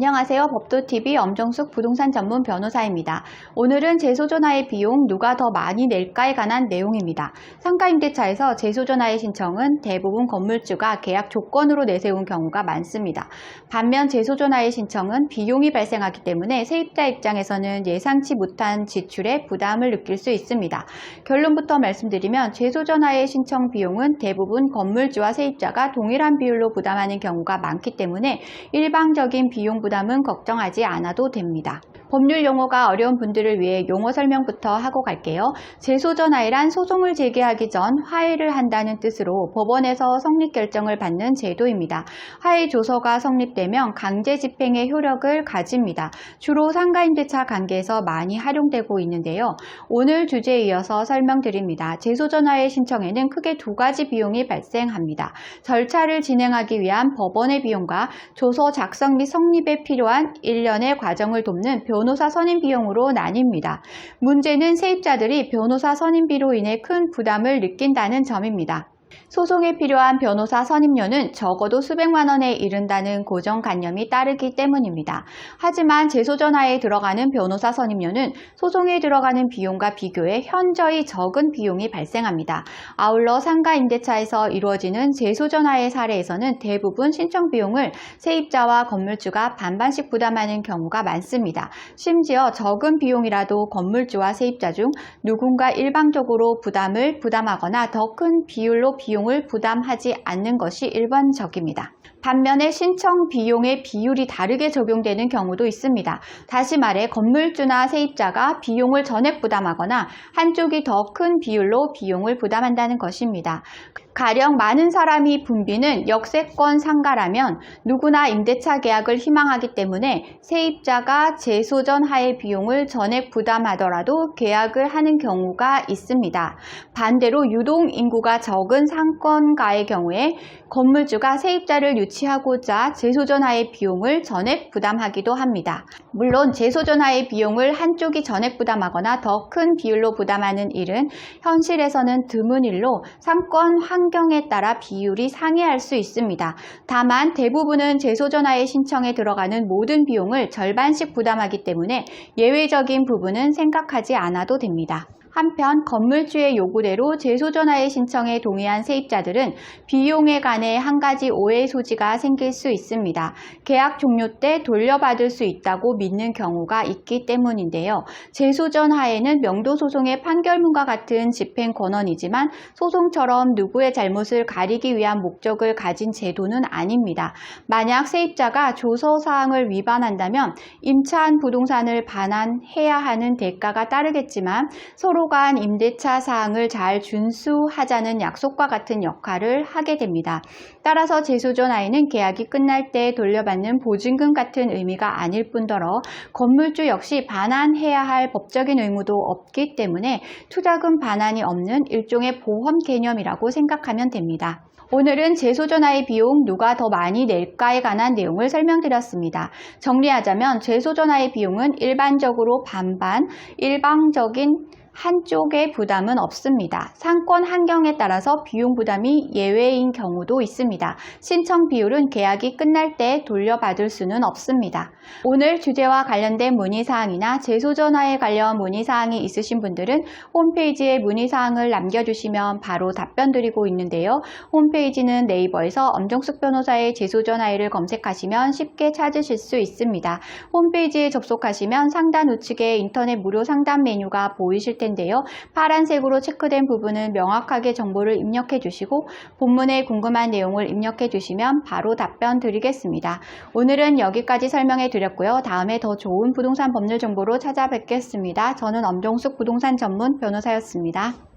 안녕하세요. 법도TV 엄정숙 부동산 전문 변호사입니다. 오늘은 재소전화의 비용 누가 더 많이 낼까에 관한 내용입니다. 상가임대차에서 재소전화의 신청은 대부분 건물주가 계약 조건으로 내세운 경우가 많습니다. 반면 재소전화의 신청은 비용이 발생하기 때문에 세입자 입장에서는 예상치 못한 지출에 부담을 느낄 수 있습니다. 결론부터 말씀드리면 재소전화의 신청 비용은 대부분 건물주와 세입자가 동일한 비율로 부담하는 경우가 많기 때문에 일방적인 비용 부담은 걱정하지 않아도 됩니다. 법률 용어가 어려운 분들을 위해 용어 설명부터 하고 갈게요. 재소전화이란 소송을 제기하기 전 화해를 한다는 뜻으로 법원에서 성립 결정을 받는 제도입니다. 화해 조서가 성립되면 강제 집행의 효력을 가집니다. 주로 상가임대차 관계에서 많이 활용되고 있는데요. 오늘 주제에 이어서 설명드립니다. 재소전화의 신청에는 크게 두 가지 비용이 발생합니다. 절차를 진행하기 위한 법원의 비용과 조서 작성 및 성립에 필요한 일련의 과정을 돕는 변호사 선임 비용으로 나뉩니다. 문제는 세입자들이 변호사 선임비로 인해 큰 부담을 느낀다는 점입니다. 소송에 필요한 변호사 선임료는 적어도 수백만 원에 이른다는 고정관념이 따르기 때문입니다. 하지만 재소전화에 들어가는 변호사 선임료는 소송에 들어가는 비용과 비교해 현저히 적은 비용이 발생합니다. 아울러 상가임대차에서 이루어지는 재소전화의 사례에서는 대부분 신청 비용을 세입자와 건물주가 반반씩 부담하는 경우가 많습니다. 심지어 적은 비용이라도 건물주와 세입자 중 누군가 일방적으로 부담하거나 더 큰 비율로 비용을 부담하지 않는 것이 일반적입니다. 반면에 신청 비용의 비율이 다르게 적용되는 경우도 있습니다. 다시 말해 건물주나 세입자가 비용을 전액 부담하거나 한쪽이 더 큰 비율로 비용을 부담한다는 것입니다. 가령 많은 사람이 붐비는 역세권 상가라면 누구나 임대차 계약을 희망하기 때문에 세입자가 재소전화의 비용을 전액 부담하더라도 계약을 하는 경우가 있습니다. 반대로 유동 인구가 적은 상권가의 경우에 건물주가 세입자를 유치하고자 재소전화의 비용을 전액 부담하기도 합니다. 물론 재소전화의 비용을 한쪽이 전액 부담하거나 더 큰 비율로 부담하는 일은 현실에서는 드문 일로 상권 환경에 따라 비율이 상이할 수 있습니다. 다만 대부분은 재소전화의 신청에 들어가는 모든 비용을 절반씩 부담하기 때문에 예외적인 부분은 생각하지 않아도 됩니다. 한편 건물주의 요구대로 재소전화의 신청에 동의한 세입자들은 비용에 관해 한 가지 오해의 소지가 생길 수 있습니다. 계약 종료 때 돌려받을 수 있다고 믿는 경우가 있기 때문인데요. 재소전화에는 명도소송의 판결문과 같은 집행 권한이지만 소송처럼 누구의 잘못을 가리기 위한 목적을 가진 제도는 아닙니다. 만약 세입자가 조서사항을 위반한다면 임차한 부동산을 반환해야 하는 대가가 따르겠지만 서로 간 임대차 사항을 잘 준수하자는 약속과 같은 역할을 하게 됩니다. 따라서 재소전화에는 계약이 끝날 때 돌려받는 보증금 같은 의미가 아닐 뿐더러 건물주 역시 반환해야 할 법적인 의무도 없기 때문에 투자금 반환이 없는 일종의 보험 개념이라고 생각하면 됩니다. 오늘은 재소전화의 비용 누가 더 많이 낼까에 관한 내용을 설명드렸습니다. 정리하자면 재소전화의 비용은 일반적으로 반반, 일방적인 한쪽의 부담은 없습니다. 상권 환경에 따라서 비용 부담이 예외인 경우도 있습니다. 신청 비율은 계약이 끝날 때 돌려받을 수는 없습니다. 오늘 주제와 관련된 문의사항이나 재소전화에 관련 문의사항이 있으신 분들은 홈페이지에 문의사항을 남겨주시면 바로 답변 드리고 있는데요. 홈페이지는 네이버에서 엄정숙 변호사의 재소전화를 검색하시면 쉽게 찾으실 수 있습니다. 홈페이지에 접속하시면 상단 우측에 인터넷 무료 상담 메뉴가 보이실 텐데요. 파란색으로 체크된 부분은 명확하게 정보를 입력해 주시고 본문에 궁금한 내용을 입력해 주시면 바로 답변 드리겠습니다. 오늘은 여기까지 설명해 드렸고요. 다음에 더 좋은 부동산 법률 정보로 찾아뵙겠습니다. 저는 엄정숙 부동산 전문 변호사였습니다.